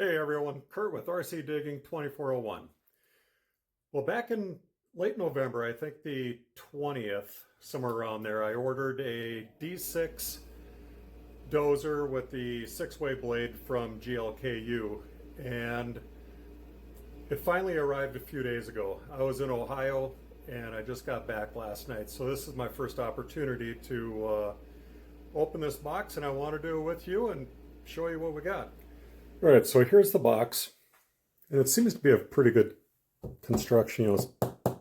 Hey everyone, Kurt with RC Digging 2401. Well, back in late November, I think the 20th, somewhere around there, I ordered a D6 dozer with the 6-way blade from GLKU, and it finally arrived a few days ago. I was in Ohio and I just got back last night, so this is my first opportunity to open this box, and I want to do it with you and show you what we got. All right, so here's the box, and it seems to be a pretty good construction. You know, it's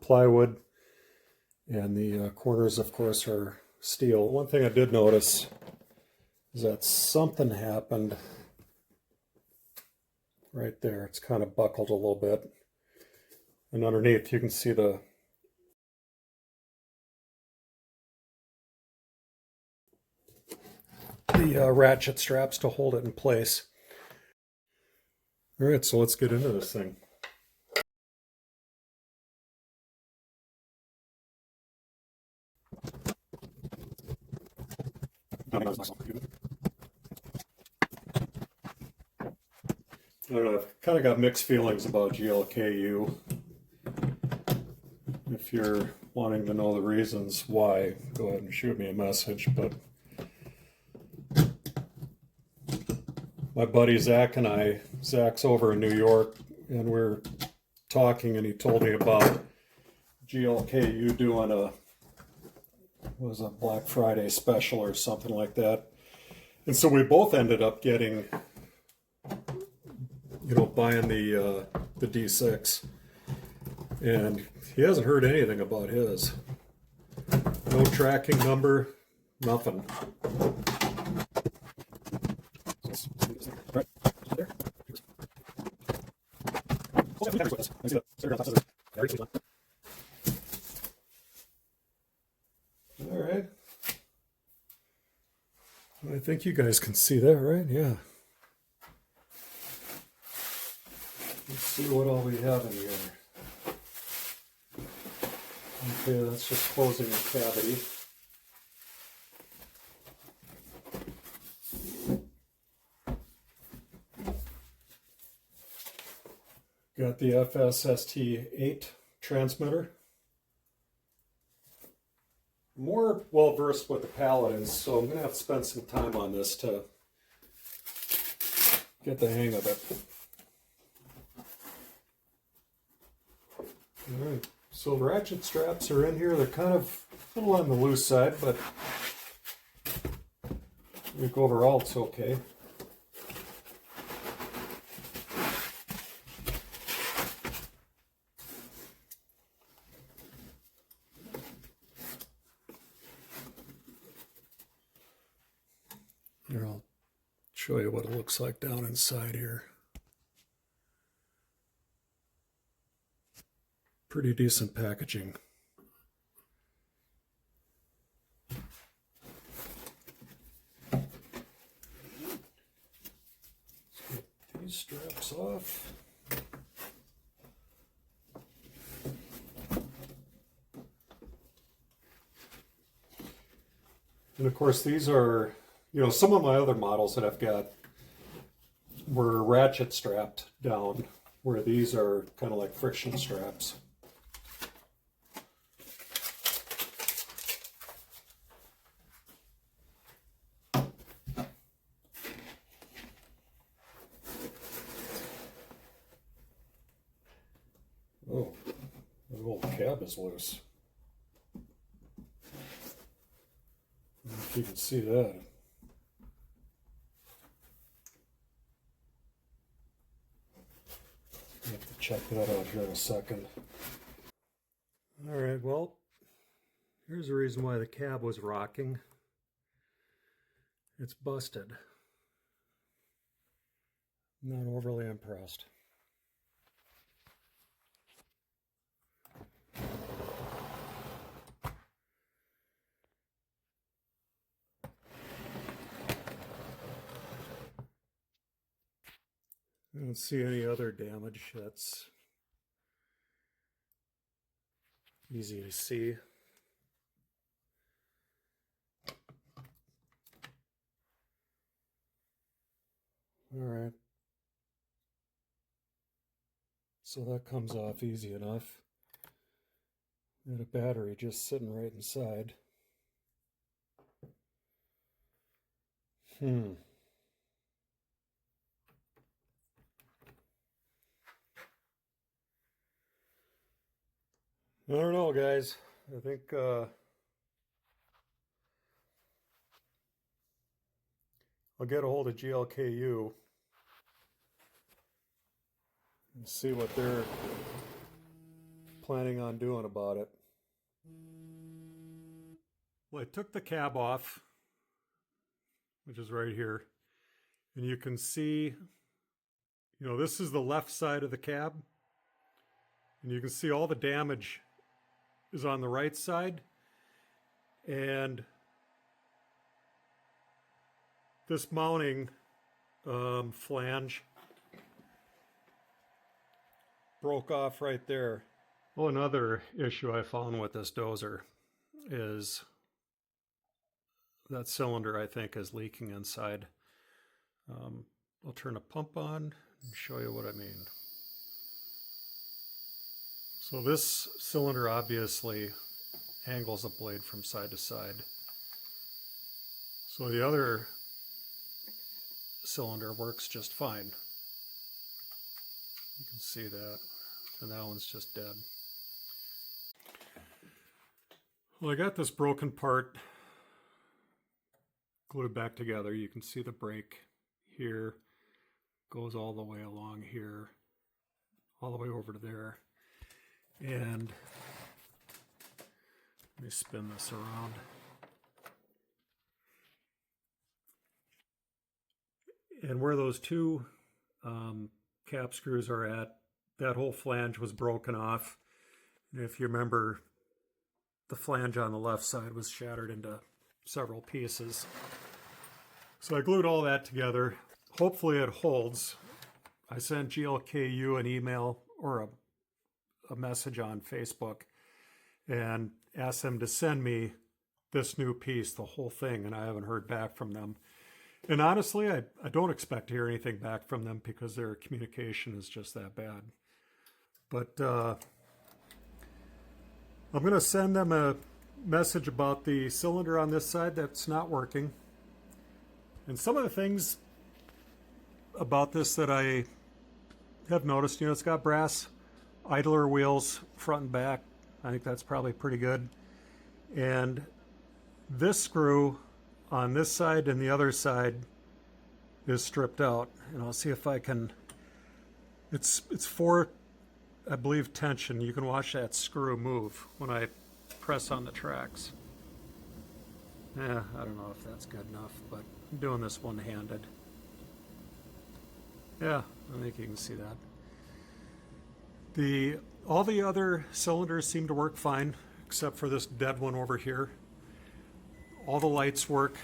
plywood, and the corners, of course, are steel. One thing I did notice is that something happened right there. It's kind of buckled a little bit, and underneath you can see the ratchet straps to hold it in place. All right, so let's get into this thing. I don't know, I've kind of got mixed feelings about GLKU. If you're wanting to know the reasons why, go ahead and shoot me a message. But my buddy Zach and I, Zach's over in New York, and we're talking, and he told me about GLKU doing a Black Friday special or something like that. And so we both ended up getting, buying the D6. And he hasn't heard anything about his. No tracking number, nothing. Right there. All right. I think you guys can see that, right? Yeah. Let's see what all we have in here. Okay, that's just closing a cavity. Got the FSST8 transmitter. More well versed with the paladins, so I'm going to have to spend some time on this to get the hang of it. All right, so the ratchet straps are in here. They're kind of a little on the loose side, but I think overall it's okay. Here, I'll show you what it looks like down inside here. Pretty decent packaging. Let's get these straps off. And of course, these are, some of my other models that I've got were ratchet strapped down, where these are kind of like friction straps. Oh, the little cab is loose. I don't know if you can see that. I have to check that out here in a second. All right, well, here's the reason why the cab was rocking. It's busted. Not overly impressed. I don't see any other damage. That's easy to see. All right. So that comes off easy enough. And a battery just sitting right inside. I don't know, guys. I think I'll get a hold of GLKU and see what they're planning on doing about it. Well, I took the cab off, which is right here, and you can see, this is the left side of the cab, and you can see all the damage is on the right side, and this mounting flange broke off right there. Well, another issue I found with this dozer is that cylinder, I think, is leaking inside. I'll turn a pump on and show you what I mean. So this cylinder obviously angles the blade from side to side. So the other cylinder works just fine. You can see that. And that one's just dead. Well, I got this broken part glued back together. You can see the brake here goes all the way along here, all the way over to there. And let me spin this around. And where those two cap screws are at, that whole flange was broken off. And if you remember, the flange on the left side was shattered into several pieces. So I glued all that together. Hopefully it holds. I sent GLKU an email or a message on Facebook and asked them to send me this new piece, the whole thing, and I haven't heard back from them. And honestly, I don't expect to hear anything back from them because their communication is just that bad. But I'm going to send them a message about the cylinder on this side that's not working. And some of the things about this that I have noticed, it's got brass idler wheels front and back. I think that's probably pretty good. And this screw on this side and the other side is stripped out. And I'll see if I can, it's for, I believe, tension. You can watch that screw move when I press on the tracks. I don't know if that's good enough, but I'm doing this one-handed. Yeah, I think you can see that. All the other cylinders seem to work fine, except for this dead one over here. All the lights work.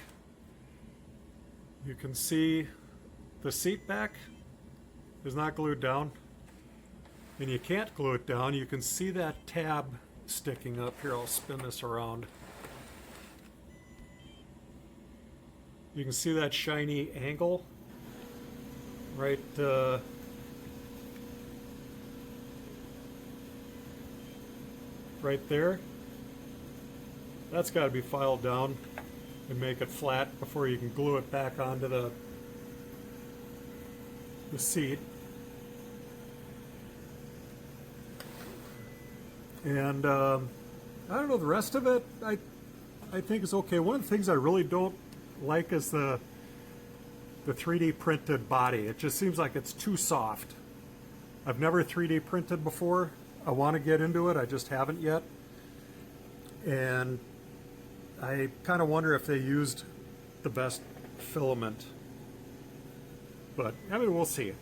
You can see the seat back is not glued down. And you can't glue it down. You can see that tab sticking up here. I'll spin this around. You can see that shiny angle right right there. That's got to be filed down and make it flat before you can glue it back onto the seat. And I don't know, the rest of it I think is okay. One of the things I really don't like is the 3D printed body. It just seems like it's too soft. I've never 3D printed before. I want to get into it, I just haven't yet. And I kind of wonder if they used the best filament. But I mean, we'll see.